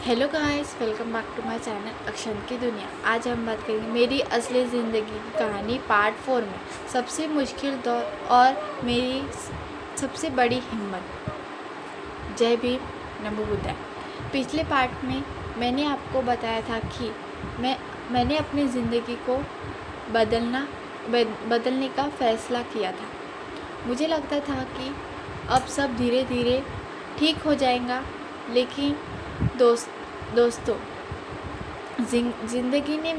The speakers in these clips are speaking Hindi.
Hello guys, welcome back to my channel Akshant की दुनिया। आज हम बात करेंगे मेरी असली ज़िंदगी की कहानी पार्ट 4 में सबसे मुश्किल दौर और मेरी सबसे बड़ी हिम्मत। जय भीम, नमो बुद्धाय। पिछले पार्ट में मैंने आपको बताया था कि मैंने अपनी ज़िंदगी को बदलने का फ़ैसला किया था। मुझे लगता था कि अब सब धीरे धीरे ठीक हो जाएगा, लेकिन दोस्तों, ज़िंदगी ने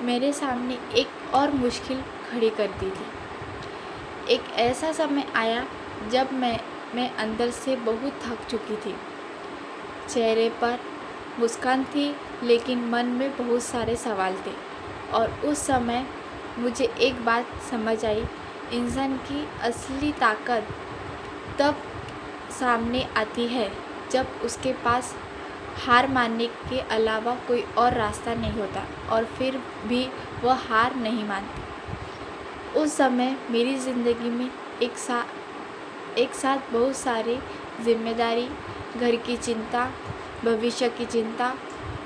मेरे सामने एक और मुश्किल खड़ी कर दी थी। एक ऐसा समय आया जब मैं अंदर से बहुत थक चुकी थी। चेहरे पर मुस्कान थी, लेकिन मन में बहुत सारे सवाल थे। और उस समय मुझे एक बात समझ आई, इंसान की असली ताकत तब सामने आती है जब उसके पास हार मानने के अलावा कोई और रास्ता नहीं होता, और फिर भी वह हार नहीं मानती। उस समय मेरी ज़िंदगी में एक साथ बहुत सारी जिम्मेदारी, घर की चिंता, भविष्य की चिंता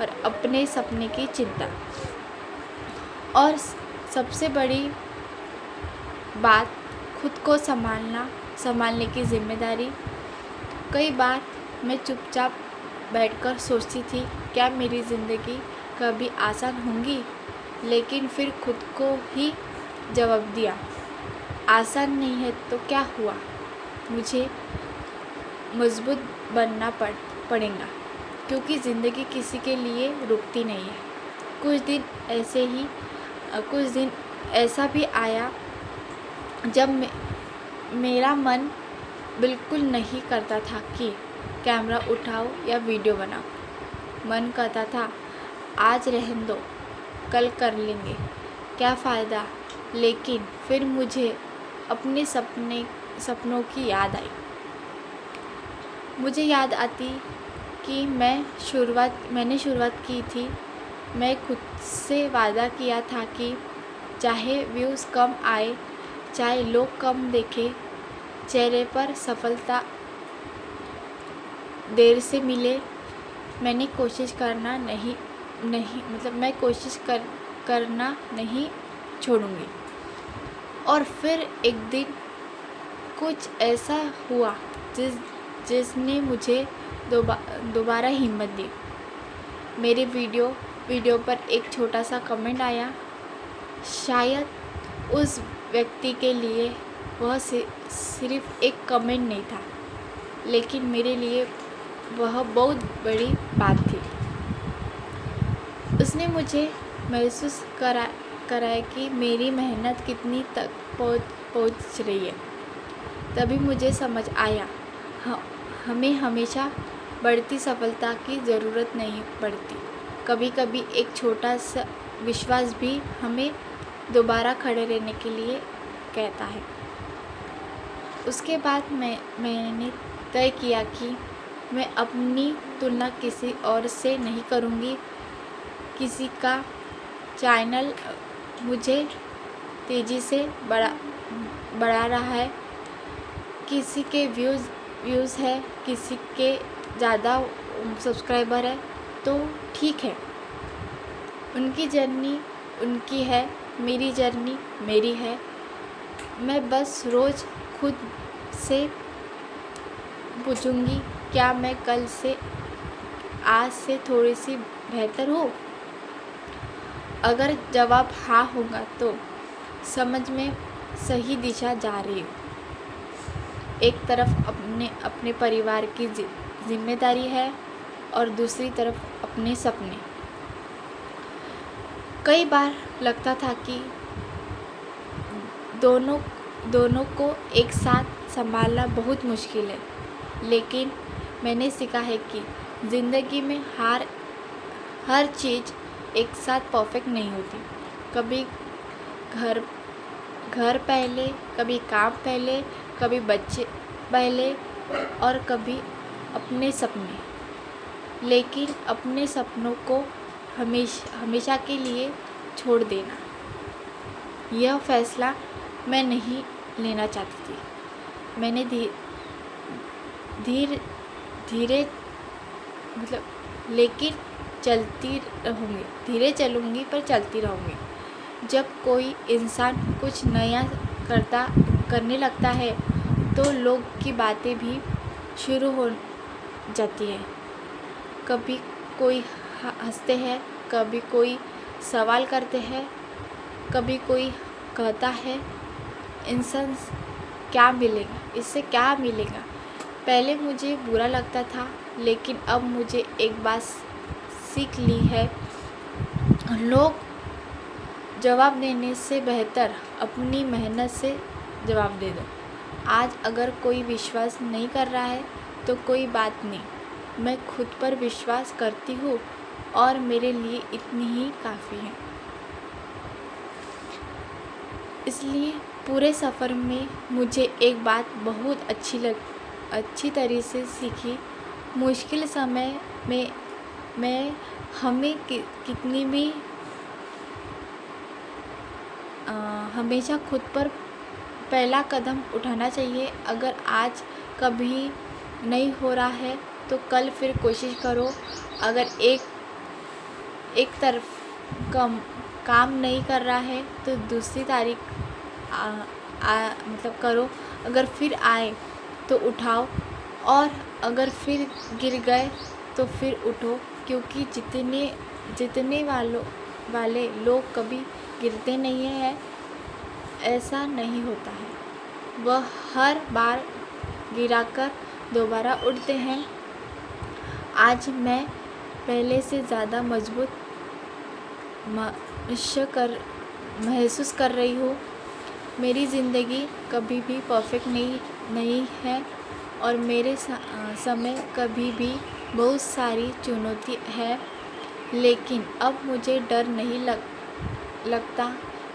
और अपने सपने की चिंता, और सबसे बड़ी बात खुद को संभालने की जिम्मेदारी। कई बार मैं चुपचाप बैठकर सोचती थी, क्या मेरी ज़िंदगी कभी आसान होगी? लेकिन फिर खुद को ही जवाब दिया, आसान नहीं है तो क्या हुआ, मुझे मजबूत बनना पड़ेगा, क्योंकि ज़िंदगी किसी के लिए रुकती नहीं है। कुछ दिन ऐसा भी आया जब मेरा मन बिल्कुल नहीं करता था कि कैमरा उठाओ या वीडियो बनाओ। मन करता था आज रहने दो, कल कर लेंगे, क्या फ़ायदा। लेकिन फिर मुझे अपने सपनों की याद आई। मुझे याद आती कि मैंने शुरुआत की थी। मैं खुद से वादा किया था कि चाहे व्यूज़ कम आए, चाहे लोग कम देखें, चेहरे पर सफलता देर से मिले, मैंने कोशिश करना मैं कोशिश करना नहीं छोड़ूंगी। और फिर एक दिन कुछ ऐसा हुआ जिसने मुझे दोबारा हिम्मत दी। मेरे वीडियो पर एक छोटा सा कमेंट आया। शायद उस व्यक्ति के लिए वह सिर्फ एक कमेंट नहीं था, लेकिन मेरे लिए वह बहुत बड़ी बात थी। उसने मुझे महसूस कराया कि मेरी मेहनत कितनी तक पहुंच रही है। तभी मुझे समझ आया, हमें हमेशा बढ़ती सफलता की ज़रूरत नहीं पड़ती। कभी कभी एक छोटा सा विश्वास भी हमें दोबारा खड़े रहने के लिए कहता है। उसके बाद मैंने तय किया कि मैं अपनी तुलना किसी और से नहीं करूँगी। किसी का चैनल मुझे तेज़ी से बढ़ा रहा है, किसी के व्यूज़ है, किसी के ज़्यादा सब्सक्राइबर है, तो ठीक है। उनकी जर्नी उनकी है, मेरी जर्नी मेरी है। मैं बस रोज़ खुद से पूछूंगी, क्या मैं कल से आज से थोड़ी सी बेहतर हूँ? अगर जवाब हाँ होगा तो समझ में सही दिशा जा रही हूँ। एक तरफ अपने परिवार की जिम्मेदारी है और दूसरी तरफ अपने सपने। कई बार लगता था कि दोनों को एक साथ संभालना बहुत मुश्किल है, लेकिन मैंने सीखा है कि ज़िंदगी में हर चीज़ एक साथ परफेक्ट नहीं होती। कभी घर पहले, कभी काम पहले, कभी बच्चे पहले, और कभी अपने सपने। लेकिन अपने सपनों को हमेशा के लिए छोड़ देना, यह फैसला मैं नहीं लेना चाहती थी। मैंने धीरे लेकिन चलती रहूँगी, धीरे चलूँगी पर चलती रहूँगी। जब कोई इंसान कुछ नया करने लगता है तो लोग की बातें भी शुरू हो जाती है। कभी कोई हंसते हैं, कभी कोई सवाल करते हैं, कभी कोई कहता है इंसान क्या मिलेगा, इससे क्या मिलेगा। पहले मुझे बुरा लगता था, लेकिन अब मुझे एक बात सीख ली है, लोग जवाब देने से बेहतर अपनी मेहनत से जवाब दे दो। आज अगर कोई विश्वास नहीं कर रहा है तो कोई बात नहीं, मैं खुद पर विश्वास करती हूँ और मेरे लिए इतनी ही काफ़ी है। इसलिए पूरे सफ़र में मुझे एक बात बहुत अच्छी तरह से सीखी। मुश्किल समय में हमें कितनी भी हमेशा खुद पर पहला कदम उठाना चाहिए। अगर आज कभी नहीं हो रहा है तो कल फिर कोशिश करो। अगर एक तरफ काम नहीं कर रहा है तो दूसरी तारीख मतलब करो। अगर फिर आए तो उठाओ, और अगर फिर गिर गए तो फिर उठो, क्योंकि जितने वाले लोग कभी गिरते नहीं हैं, ऐसा नहीं होता है। वह हर बार गिराकर दोबारा उठते हैं। आज मैं पहले से ज़्यादा मजबूत महसूस कर रही हूँ। मेरी ज़िंदगी कभी भी परफेक्ट नहीं है और मेरे समय कभी भी बहुत सारी चुनौती है, लेकिन अब मुझे डर नहीं लगता,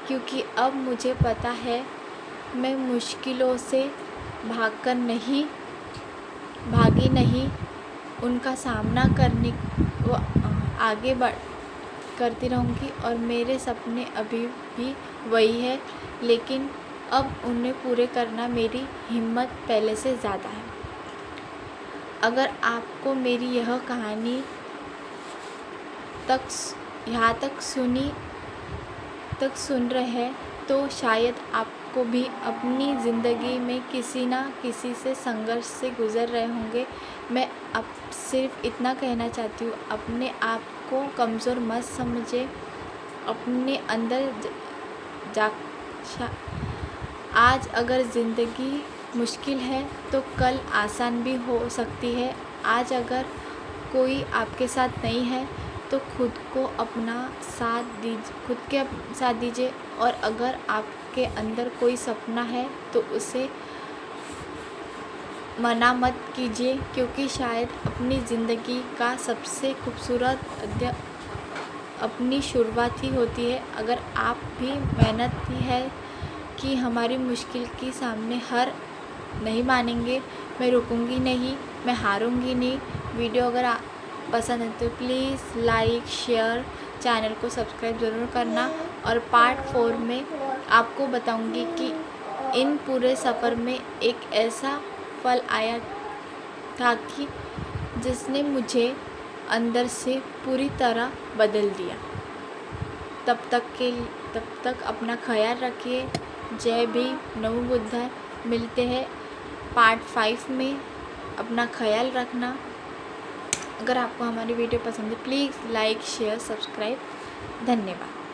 क्योंकि अब मुझे पता है मैं मुश्किलों से भागी नहीं, उनका सामना करने को आगे करती रहूँगी। और मेरे सपने अभी भी वही है, लेकिन अब उन्हें पूरे करना मेरी हिम्मत पहले से ज़्यादा है। अगर आपको मेरी यह कहानी यहाँ तक सुन रहे हैं तो शायद आपको भी अपनी ज़िंदगी में किसी ना किसी से संघर्ष से गुज़र रहे होंगे। मैं अब सिर्फ इतना कहना चाहती हूँ, अपने आप को कमज़ोर मत समझे, अपने अंदर आज अगर ज़िंदगी मुश्किल है तो कल आसान भी हो सकती है। आज अगर कोई आपके साथ नहीं है तो खुद के साथ दीजिए, और अगर आपके अंदर कोई सपना है तो उसे मना मत कीजिए, क्योंकि शायद अपनी ज़िंदगी का सबसे खूबसूरत अध्याय अपनी शुरुआत ही होती है। अगर आप भी मेहनत है कि हमारी मुश्किल के सामने हार नहीं मानेंगे, मैं रुकूंगी नहीं, मैं हारूंगी नहीं। वीडियो अगर पसंद है तो प्लीज़ लाइक शेयर, चैनल को सब्सक्राइब ज़रूर करना। और पार्ट 4 में आपको बताऊंगी कि इन पूरे सफ़र में एक ऐसा पल आया था कि जिसने मुझे अंदर से पूरी तरह बदल दिया। तब तक अपना ख्याल रखिए। जय भीम, नमो बुद्धाय। मिलते हैं पार्ट 5 में। अपना ख्याल रखना। अगर आपको हमारी वीडियो पसंद है प्लीज़ लाइक शेयर सब्सक्राइब। धन्यवाद।